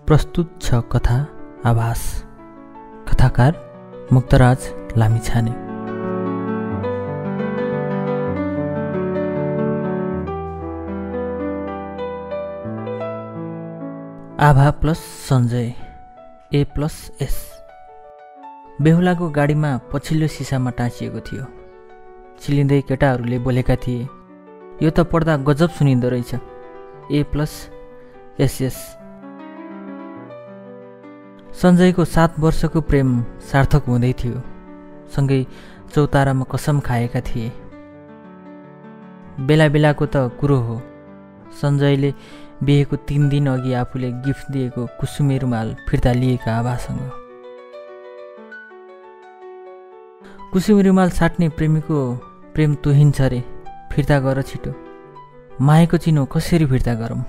प्रस्तुत छ कथा आभास। कथाकार मुक्तराज लामिछाने। आभा प्लस सञ्जय ए प्लस एस। बेहुलाको गाडीमा पछिल्लो सिसामा टाँसिएको थियो। चिलिँदै केटाहरूले बोलेका थिए, यो त पढ्दा गजब सुनिँदो रहेछ, ए प्लस एसएस। सञ्जयको 7 वर्षको प्रेम सार्थक हुँदै थियो। सँगै चौतारामा कसम खाएका थिए। बेला बेलाको त कुरो हो, सञ्जयले बिहेको 3 दिन अघि आफूले गिफ्ट दिएको कुसुमे रुमाल फिर्ता लिएका आभासँग। कुसुमे रुमाल साट्ने प्रेमीको प्रेम तुहिन्छ रे, फिर्ता गर छिटो। मायाको चिनो कसरी फिर्ता गरौँ?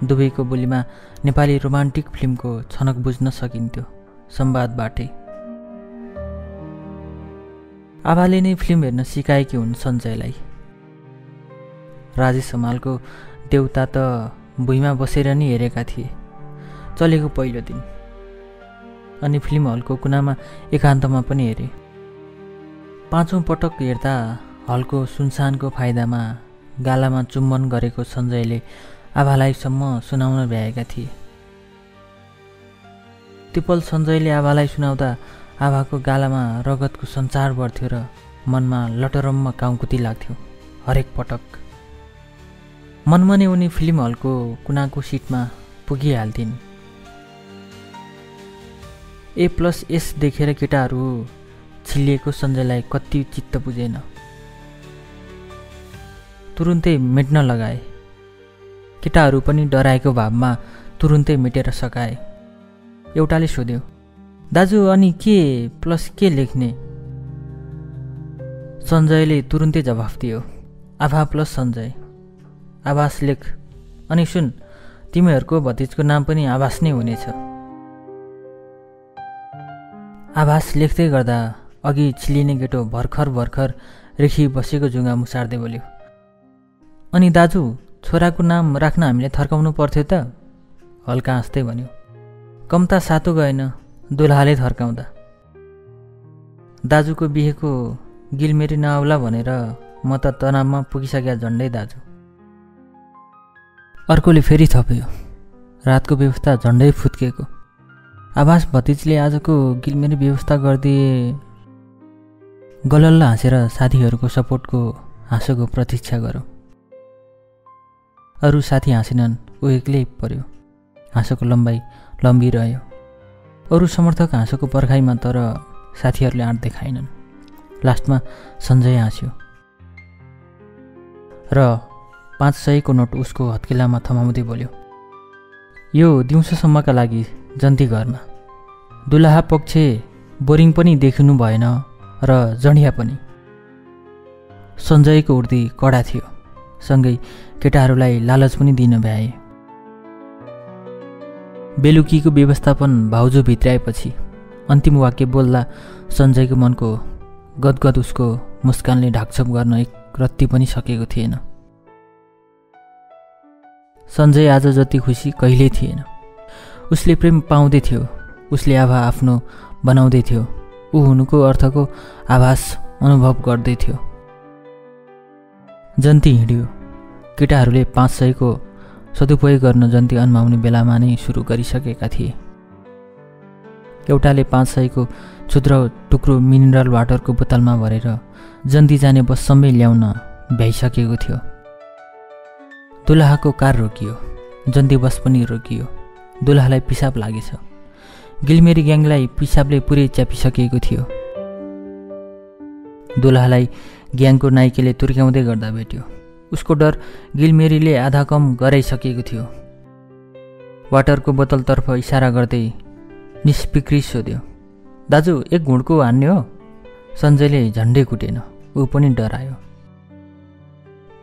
दुवैको बोलीमा नेपाली रोमान्टिक फिल्मको छनक बुझ्न सकिन्थ्यो संवादबाटै। आभाले नै फिल्म हेर्न सिकाएकी हुन् सञ्जयलाई। राजेश हमालको देउता त भुइँमा बसेर नि हेरेका थिए चलेको पहिलो दिन। अनि फिल्म हलको कुनामा एकान्तमा पनि हेरे। 5औं पटक हेर्दा हलको सुनसानको फाइदामा गालामा चुम्बन गरेको सञ्जयले आभालाई सम्म सुनाउन भ्याएका थिए। त्यो पल सञ्जयले आभालाई सुनाउँदा आभाको गालामा रगतको सञ्चार बढ्थ्यो र मनमा लटरम्म काउकुती लाग्थ्यो हरेक पटक। मनमने उनी फिल्म हलको कुनाको सिटमा पुगिहाल्थिन्। ए प्लस एस देखेर केटाहरू छिल्लिएको सञ्जयलाई कति चित्त बुझेन। तुरुन्तै मेट्न लगाए। केटाहरू पनि डराएको भावमा तुरुन्तै मेटेर सकाए। एउटाले सोध्यो, दाजु अनि के प्लस के लेख्ने? सञ्जयले तुरुन्तै जवाफ दियो, आभा प्लस सञ्जय। आभास लेख। अनि सुन, तिमीहरूको भतिजको नाम पनि आभास नै हुनेछ। आभास लेख्दै गर्दा अघि छिलिने केटो भर्खर रेखी बसेको जुङ्गा मुसार्दै बोल्यो, अनि दाजु छोराको नाम राख्न हामीले थर्काउनु पर्थ्यो त? हल्का हाँस्दै भन्यो, कम्ता सातो गएन दुलहाले थर्काउँदा। दाजुको बिहेको गिलमेरी नआउला भनेर म त तनावमा पुगिसक्या झन्डै दाजु। अर्कोले फेरि थप्यो, रातको व्यवस्था झन्डै फुत्केको। आभास भतिजले आजको गिलमेरी व्यवस्था गरिदिए। गलल्ल हाँसेर साथीहरूको सपोर्टको हाँसोको प्रतीक्षा गरौँ। अरू साथी हाँसेनन्, ऊ एक्लै पर्यो। हाँसोको लम्बाइ लम्बिरह्यो। अरू समर्थक हाँसोको पर्खाइमा, तर साथीहरूले आँट देखाएनन्। लास्टमा सञ्जय हाँस्यो र 500 को नोट उसको हत्केलामा थमाउँदै बोल्यो, यो दिउँसोसम्मका लागि जन्ती घरमा। दुलहा पक्ष बोरिङ पनि देखिनु भएन र जडिया पनि। सञ्जयको उर्दी कडा थियो, सँगै केटाहरूलाई लालच पनि दिन भ्याए। बेलुकीको व्यवस्थापन भाउजू भित्राएपछि अन्तिम वाक्य बोल्दा सञ्जयको मनको गदगद उसको मुस्कानले ढाकछोप गर्न एक रत्ती पनि सकेको थिएन। सञ्जय आज जति खुसी कहिल्यै थिएन। उसले प्रेम पाउँदै थियो, उसले आभा आफ्नो बनाउँदै थियो। ऊ हुनुको अर्थको आभास अनुभव गर्दै थियो। जन्ती हिँड्यो। केटाहरूले 500 को सदुपयोग गर्न जन्ती अन्माउने बेलामा नै सुरु गरिसकेका थिए। एउटाले 500 को क्षुद्र टुक्रो मिनरल वाटरको बोतलमा भरेर जन्ती जाने बससम्मै ल्याउन भ्याइसकेको थियो। दुलहाको कार रोकियो। जन्ती बस पनि रोकियो। दुलहालाई पिसाब लागेछ। गिलमेरी ग्याङलाई पिसाबले पुरै च्यापिसकेको थियो। दुलहालाई ग्याङको नाइकेले तुर्क्याउँदै गर्दा भेट्यो। उसको डर गिलमेरीले आधा कम गराइसकेको थियो। वाटरको बोतलतर्फ इसारा गर्दै निष्पिक्री सोध्यो, दाजु एक घुँडको हान्ने हो? सञ्जयले झन्डै कुटेन। ऊ पनि डरायो।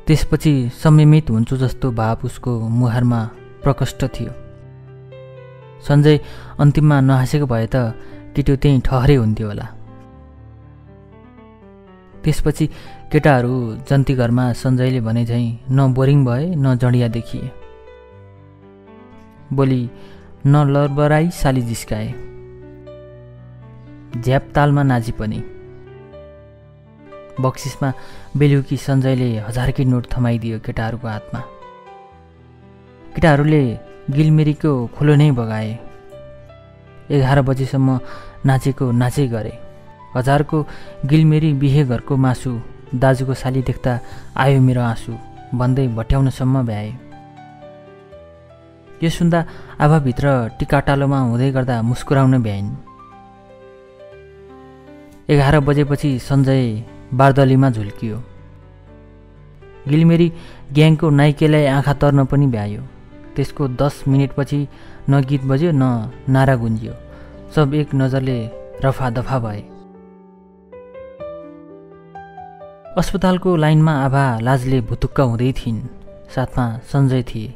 त्यसपछि संयमित हुन्छु जस्तो भाव उसको मुहारमा प्रकष्ट थियो। सञ्जय अन्तिममा नहाँसेको भए त केटो त्यहीँ ठहरै हुन्थ्यो होला। त्यसपछि केटाहरू जन्ती घरमा सञ्जयले भने झैँ न बोरिङ भए न जडिया देखिए। भोलि न लरबराई साली जिस्काए, झ्याप तालमा नाची पनि। बक्सिसमा बेलुकी सञ्जयले 1000 नोट थमाइदियो केटाहरूको हातमा। केटाहरूले गिलमेरीको खोलो नै बगाए। 11 बजेसम्म नाचेको नाचै गरे। 1000 को गिलमेरी बिहे घरको मासु, दाजुको साली देख्दा आयो मेरो आँसु भन्दै भट्याउनसम्म भ्याए। यो सुन्दा आभाभित्र टिकाटालोमा हुँदै गर्दा मुस्कुराउन भ्याइन्। 11 बजेपछि सञ्जय बारदलीमा झुल्कियो। गिलमेरी ग्याङको नाइकेलाई आँखा तर्न पनि भ्यायो। त्यसको 10 मिनेटपछि न गीत बज्यो न नारा गुन्जियो। सब एक नजरले रफा दफा भए। अस्पतालको लाइनमा आभा लाजले भुतुक्क हुँदै थिइन्। साथमा सञ्जय थिए।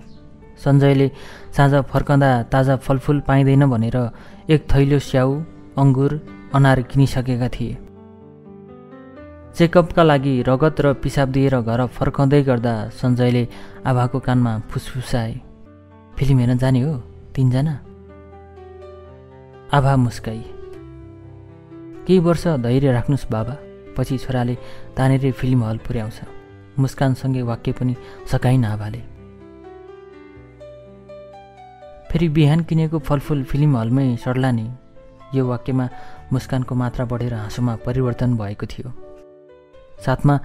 सञ्जयले साँझ फर्कँदा ताजा फलफुल पाइँदैन भनेर एक थैलो स्याउ, अङ्गुर, अनार किनिसकेका थिए। चेकअपका लागि रगत र पिसाब दिएर घर फर्काउँदै गर्दा सञ्जयले आभाको कानमा फुसफुसाए, फिल्म हेर्न जाने हो 3 जना? आभा मुस्काई, केही वर्ष धैर्य राख्नुस् बाबा, पछि छोराले तानेर फिल्म हल पुर्याउँछ। मुस्कानसँगै वाक्य पनि सकाइन् आभाले। फेरि बिहान किनेको फलफुल फिल्म हलमै सड्ला नि। यो वाक्यमा मुस्कानको मात्रा बढेर हाँसोमा परिवर्तन भएको थियो। साथमा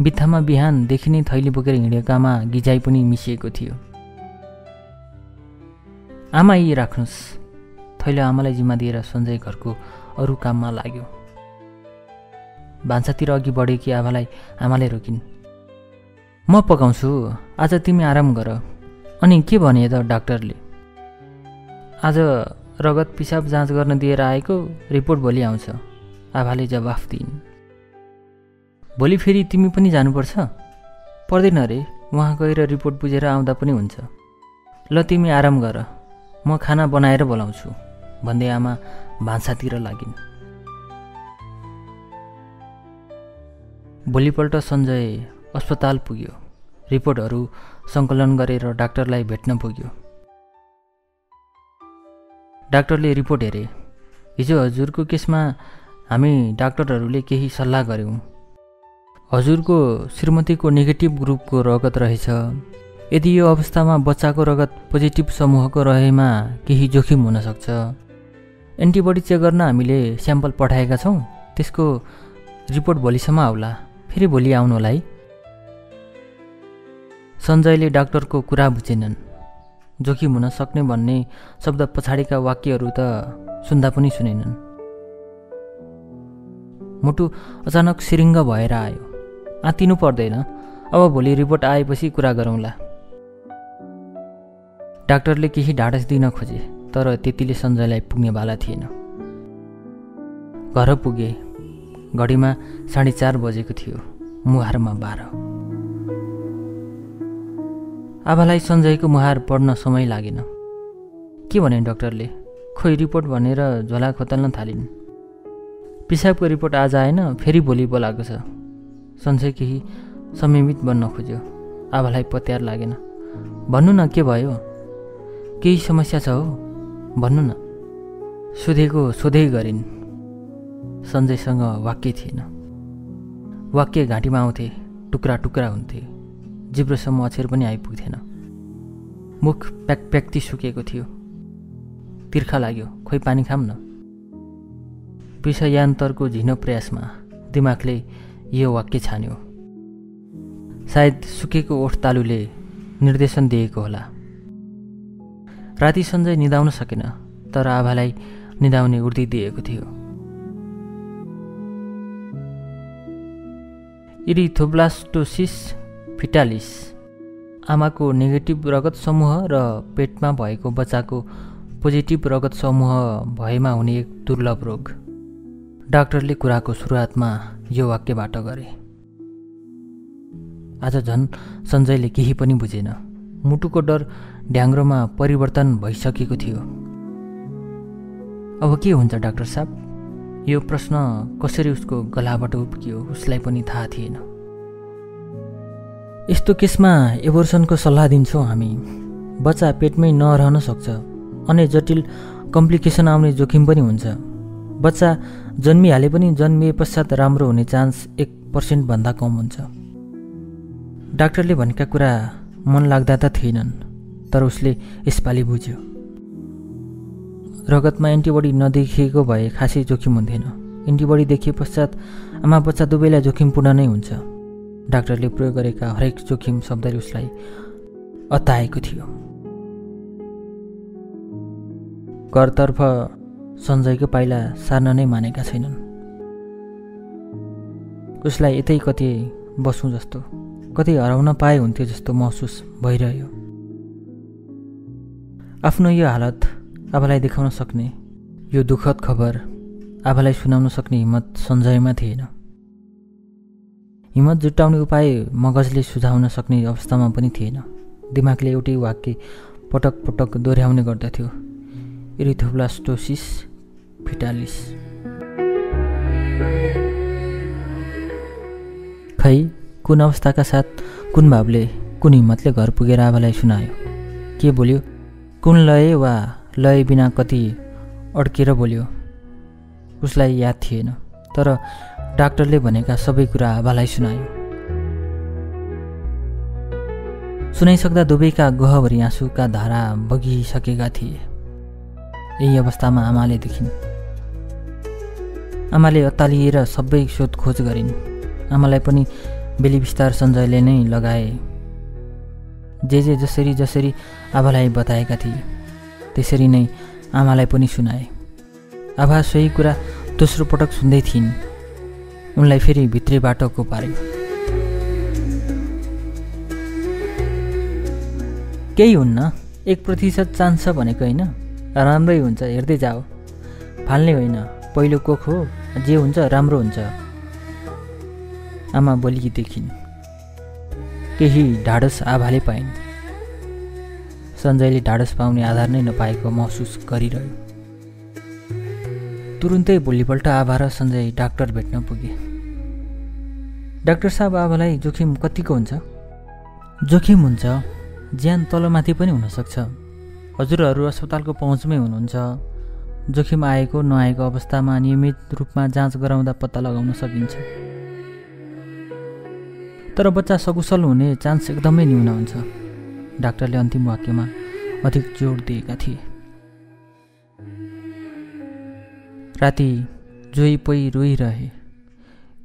बित्थामा बिहान देखिने थैली बोकेर हिँडेकामा गिजाइ पनि मिसिएको थियो। आमा यी राख्नुस्। थैलो आमालाई जिम्मा दिएर सञ्जय घरको अरू काममा लाग्यो। भान्सातिर अघि बढेकी आमालाई आमाले रोकिन्। म पकाउँछु, आज तिमी आराम गर। अनि के भने त डाक्टरले? आज रगत पिसाब जाँच गर्न दिएर आएको, रिपोर्ट भोलि आउँछ। आभाले जवाफ दिइन्। भोलि फेरि तिमी पनि जानुपर्छ? पर्दैन रे, वहाँ गएर रिपोर्ट बुझेर आउँदा पनि हुन्छ। ल तिमी आराम गर, म खाना बनाएर बोलाउँछु भन्दै आमा भान्सातिर लागिन्। भोलिपल्ट सञ्जय अस्पताल पुग्यो। रिपोर्टहरू सङ्कलन गरेर डाक्टरलाई भेट्न पुग्यो। डाक्टरले रिपोर्ट हेरे। हिजो हजुरको केसमा हामी डाक्टरहरूले केही सल्लाह गऱ्यौँ। हजुरको श्रीमतीको नेगेटिभ ग्रुपको रगत रहेछ। यदि यो अवस्थामा बच्चाको रगत पोजिटिभ समूहको रहेमा केही जोखिम हुनसक्छ। एन्टिबडी चेक गर्न हामीले स्याम्पल पठाएका छौँ। त्यसको रिपोर्ट भोलिसम्म आउला। फेरि भोलि आउनु होला है। सञ्जयले डाक्टरको कुरा बुझेनन्। जोखिम हुन सक्ने भन्ने शब्द पछाडिका वाक्यहरू त सुन्दा पनि सुनेनन्। मुटु अचानक सिरिङ्ग भएर आयो। आत्तिनु पर्दैन, अब भोलि रिपोर्ट आएपछि कुरा गरौँला। डाक्टरले केही ढाडस दिन खोजे, तर त्यतिले सञ्जयलाई पुग्ने बाला थिएन। घर पुगे। घडीमा 4:30 बजेको थियो। मुहारमा 12। आभालाई सञ्जयको मुहार पढ्न समय लागेन। के भने डाक्टरले? खोइ रिपोर्ट भनेर झोला खोतल्न थालिन्। पिसाबको रिपोर्ट आज आएन, फेरि भोलि बोलाएको छ। सञ्जय केही संयमित बन्न खोज्यो। आभालाई पत्यार लागेन। भन्नु न के भयो? केही समस्या छ हो? भन्नु न। सोधेको सोधै गरिन्। सञ्जयसँग वाक्य थिएन। वाक्य घाँटीमा आउँथे, टुक्रा टुक्रा हुन्थे। जिब्रोसम्म अक्षर पनि आइपुग्थेन। मुख प्याकप्याक्ती सुकेको थियो। तिर्खा लाग्यो। खोइ पानी खाम न। विषयान्तरको झिनो प्रयासमा दिमागले यो वाक्य छान्यो। सायद सुकेको ओठ तालुले निर्देशन दिएको होला। राति सञ्जय निदाउन सकेन, तर आभालाई निदाउने उर्दी दिएको थियो। इरिथ्रोब्लास्टोसिस फिटालिस, आमाको नेगेटिभ रगत समूह र पेटमा भएको बच्चाको पोजिटिभ रगत समूह भएमा हुने एक दुर्लभ रोग। डाक्टरले कुराको सुरुवातमा यो वाक्यबाट गरे। आज झन् सञ्जयले केही पनि बुझेन। मुटुको डर ढ्याङ्ग्रोमा परिवर्तन भइसकेको थियो। अब के हुन्छ डाक्टर साहब? यो प्रश्न कसरी उसको गलाबाट उब्कियो उसलाई पनि थाहा थिएन। यस्तो केसमा एबोर्सनको सल्लाह दिन्छौँ हामी। बच्चा पेटमै नरहन सक्छ, अन्य जटिल कम्प्लिकेसन आउने जोखिम पनि हुन्छ। बच्चा जन्मिहाले पनि जन्मिए पश्चात राम्रो हुने चान्स 1% भन्दा कम हुन्छ। डाक्टरले भनेका कुरा मन लाग्दा त थिएनन्, तर उसले यसपालि बुझ्यो। रगतमा एन्टिबडी नदेखिएको भए खासै जोखिम हुन्थेन। एन्टिबडी देखिए पश्चात आमा बच्चा दुवैलाई जोखिमपूर्ण नै हुन्छ। डाक्टरले प्रयोग गरेका हरेक जोखिम शब्दले उसलाई अत्ताएको थियो। घरतर्फ सञ्जयको पाइला सार्न नै मानेका छैनन्। उसलाई यतै कतै बसौँ जस्तो, कतै हराउन पाए हुन्थ्यो जस्तो महसुस भइरह्यो। आफ्नो यो हालत आबालाई देखाउन सक्ने, यो दुःखद खबर आबालाई सुनाउन सक्ने हिम्मत सञ्जयमा थिएन। हिम्मत जुटाउने उपाय मगजले सुझाउन सक्ने अवस्थामा पनि थिएन। दिमागले एउटै वाक्य पटक पटक दोहोऱ्याउने गर्दथ्यो, इरिथ्रोब्लास्टोसिस फिटालिस। खै कुन अवस्थाका साथ, कुन भावले, कुन हिम्मतले घर पुगेर आबालाई सुनायो? के बोल्यो? कुन लय वा लय बिना कति अड्केर बोल्यो? उसलाई याद थिएन, तर डाक्टरले भनेका सबै कुरा आबालाई सुनायो। सुनाइसक्दा दुवैका गहभरि आँसुका धारा बगिसकेका थिए। यही अवस्थामा आमाले देखिन्। आमाले अत्तालिएर सबै सोधखोज गरिन्। आमालाई पनि बेली बिस्तार सञ्जयले नै लगाए। जे जसरी जसरी आबालाई बताएका थिए त्यसरी नै आमालाई पनि सुनाए। आभा सोही कुरा दोस्रो पटक सुन्दै थिइन्। उनलाई फेरि भित्री बाटोको पार्यो। केही हुन्न, 1% चान्स छ भनेको होइन, राम्रै हुन्छ, हेर्दै जाऊ, फाल्ने होइन, पहिलो कोख हो, जे हुन्छ राम्रो हुन्छ। आमा बोली देखिन्। केही ढाडस आभाले पाइन्। सञ्जयले ढाडस पाउने आधार नै नपाएको महसुस गरिरह्यो। तुरुन्तै भोलिपल्ट आभा र सञ्जय डाक्टर भेट्न पुगे। डाक्टर साहब, आभालाई जोखिम कतिको हुन्छ? जोखिम हुन्छ, ज्यान तलमाथि पनि हुनसक्छ। हजुरहरू अस्पतालको पहुँचमै हुनुहुन्छ। जोखिम आएको नआएको अवस्थामा नियमित रूपमा जाँच गराउँदा पत्ता लगाउन सकिन्छ। तर बच्चा सकुशल हुने चान्स एकदमै न्यून हुन्छ। डाक्टरले अन्तिम वाक्यमा अधिक जोड दिएका थिए। राति जोइ पोइ रोइरहे।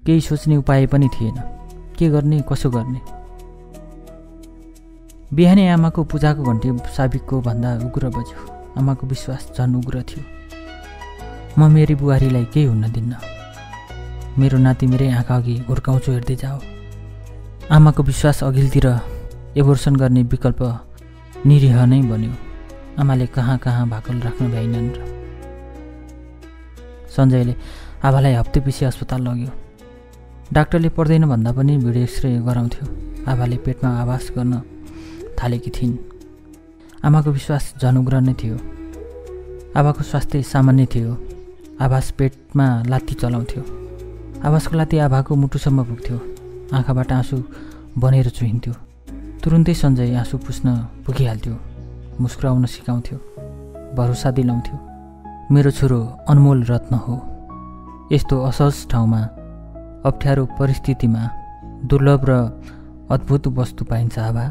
केही सोच्ने उपाय पनि थिएन। के गर्ने, कसो गर्ने? बिहानै आमाको पूजाको घन्टी साबिकको भन्दा उग्र बज्यो। आमाको विश्वास झन् उग्र थियो। म मेरी बुहारीलाई केही हुन दिन्न। मेरो नाति मेरै आँखा अघि हुर्काउँछु, हेर्दै जाऊ। आमाको विश्वास अघिल्तिर एबोर्सन गर्ने विकल्प निरीह नै बन्यो। आमाले कहाँ कहाँ भाकल राख्न भ्याइनन् र। सञ्जयले आभालाई हप्तेपछि अस्पताल लग्यो। डाक्टरले पर्दैन भन्दा पनि भिडियो एक्सरे गराउँथ्यो। आभाले पेटमा आभास गर्न थालेकी थिइन्। आमाको विश्वास झन् उग्र नै थियो। आभाको स्वास्थ्य सामान्य थियो। आभास पेटमा लात्ती चलाउँथ्यो। आभासको लात्ती आभाको मुटुसम्म पुग्थ्यो। आँखाबाट आँसु बनेर चुहिन्थ्यो। तुरुन्तै सञ्जय आँसु पुस्न पुगिहाल्थ्यो। मुस्कुराउन सिकाउँथ्यो। भरोसा दिलाउँथ्यो। मेरो छोरो अनमोल रत्न हो। यस्तो असहज ठाउँमा, अप्ठ्यारो परिस्थितिमा दुर्लभ र अद्भुत वस्तु पाइन्छ आभा।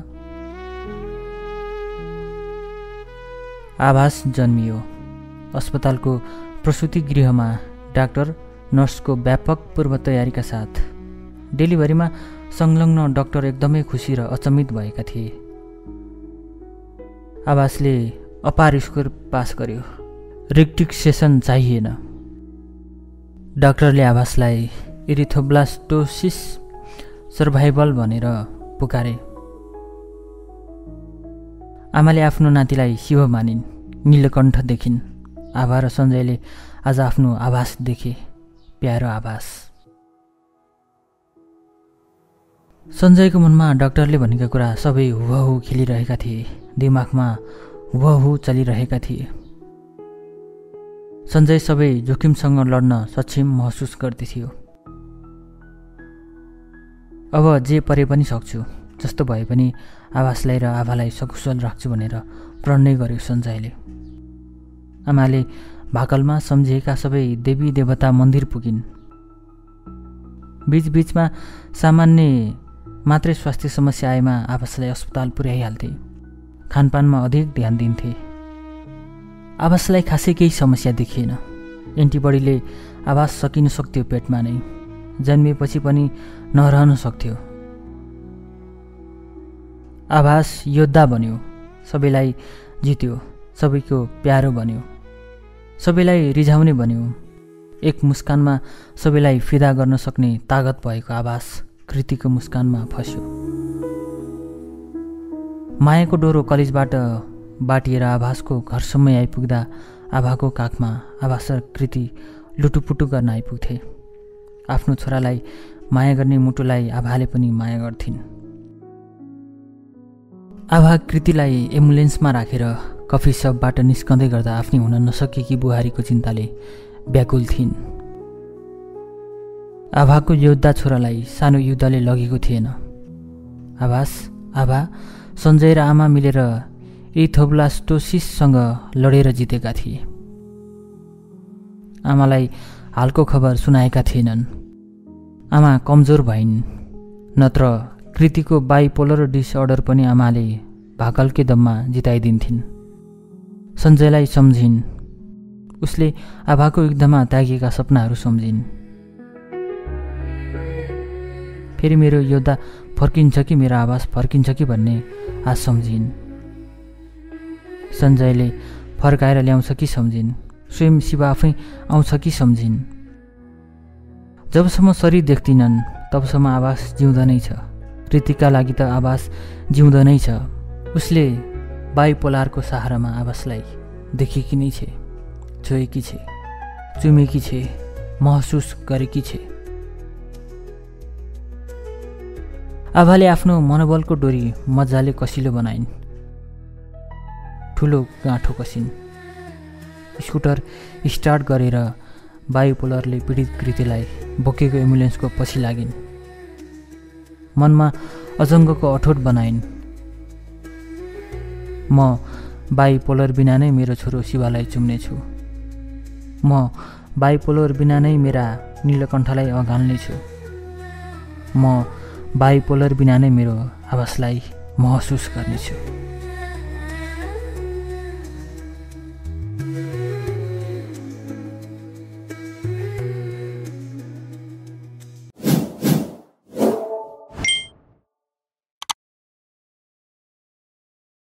आभास जन्मियो। अस्पतालको प्रसुति गृहमा डाक्टर नर्सको व्यापक पूर्व तयारीका साथ। डेलिभरीमा संलग्न डाक्टर एकदमै खुसी र अचम्मित भएका थिए। आभासले अपार स्कोर पास गर्यो। रिक्टिक्सेसन चाहिएन। डाक्टरले आभासलाई इरिथ्रोब्लास्टोसिस सर्भाइभल भनेर पुकारे। आमाले आफ्नो नातिलाई शिव मानिन्। नीलकण्ठ देखिन्। आभा र सञ्जयले आज आफ्नो आभास देखे। प्यारो आभास। सञ्जयको मनमा डाक्टरले भनेका कुरा सबै हुबहु खेलिरहेका थिए। दिमागमा हुबहु चलिरहेका थिए। सञ्जय सबै जोखिमसँग लड्न सक्षम महसुस गर्दथ्यो। अब जे परे पनि सक्छु, जस्तो भए पनि आभासलाई र आभालाई सकुशल राख्छु भनेर प्रण नै गर्यो सञ्जयले। आमाले भाकलमा सम्झिएका सबै देवी देवता मन्दिर पुगिन्। बीचबीचमा सामान्य मात्रै स्वास्थ्य समस्या आएमा आवासलाई अस्पताल पुर्याइहाल्थे। खानपानमा अधिक ध्यान दिन्थे। आवासलाई खासै केही समस्या देखिएन। एन्टिबडीले आवास सकिन सक्थ्यो पेटमा नै, जन्मिएपछि पनि नरहन सक्थ्यो। आवास योद्धा बन्यो, सबैलाई जित्यो, सबैको प्यारो बन्यो, सबैलाई रिझाउने बन्यो। एक मुस्कानमा सबैलाई फिदा गर्न सक्ने तागत भएको आवास कृतिको मुस्कानमा फस्यो। मायाको डोरो कलेजबाट बाटिएर आभासको घरसम्मै आइपुग्दा आभाको काखमा आभास र कृति लुटुपुटु गर्न आइपुग्थे। आफ्नो छोरालाई माया गर्ने मुटुलाई आभाले पनि माया गर्थिन्। आभा कृतिलाई एम्बुलेन्समा राखेर कफी सपबाट निस्कँदै गर्दा आफ्नै हुन नसकेकी बुहारीको चिन्ताले व्याकुल थिइन्। आभाको योद्धा छोरालाई सानो युद्धले लगेको थिएन। आभा सञ्जय र आमा मिलेर इरिथोब्लास्टोसिससँग लडेर जितेका थिए। आमालाई हालको खबर सुनाएका थिएनन्। आमा कमजोर भइन्, नत्र कृतिको बाइपोलर डिसअर्डर पनि आमाले भाकलकै दममा जिताइदिन्थिन्। सञ्जयलाई सम्झिन्। उसले आभाको युद्धमा त्यागेका सपनाहरू सम्झिन्। फेरि मेरो योद्धा फर्किन्छ कि मेरो आवास फर्किन्छ कि भन्ने आज सम्झिन्। सञ्जयले फर्काएर ल्याउँछ कि सम्झिन्। स्वयं शिव आफै आउँछ कि सम्झिन्। जबसम्म शरीर देख्दिनन् तबसम्म आवास जिउँदा नै छ। कृतिका लागि त आवास जिउँदो नै छ। उसले बाइपोलारको सहारामा आवासलाई देखेकी नै छे, छोएकी छे, चुमेकी छे, महसुस गरेकी छे। आभाले आफ्नो मनोबलको डोरी मजाले कसिलो बनाइन्। ठुलो गाँठो कसिन्। स्कुटर स्टार्ट गरेर बाइपोलरले पीडित कृतिलाई बोकेको एम्बुलेन्सको पछि लागिन्। मनमा अजङ्गको अठोट बनाइन्। म बाइपोलर बिना नै मेरो छोरो शिवालाई चुम्नेछु। म बाइपोलर बिना नै मेरा नीलकण्ठलाई अँगाल्नेछु। म बाइपोलर बिना नै मेरो आवासलाई महसुस गर्नेछु।